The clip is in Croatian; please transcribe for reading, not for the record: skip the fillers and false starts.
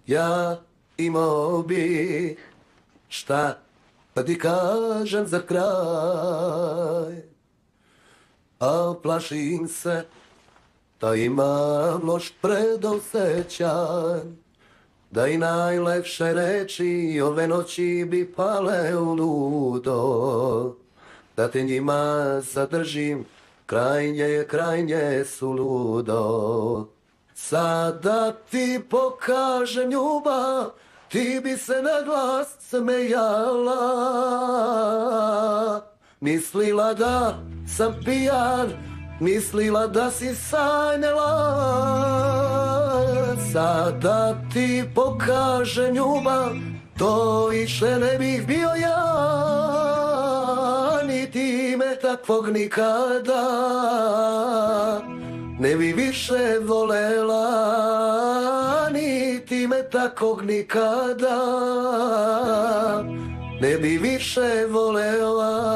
Ja imao bi šta da ti kažem za kraj, a plašim se da imam loš predosjećaj, da i najlepše reči ove noći bi pale u ludo, da te njima zadržim, krajnje suludo. Sada ti pokažem ljubav, ti bi se na glas smejala. Mislila da sam pijan, mislila da si sanjala. Sada ti pokažem ljubav, to više ne bih bio ja, niti me takvog nikada ne bi više volela, niti me takvog nikada ne bi više volela.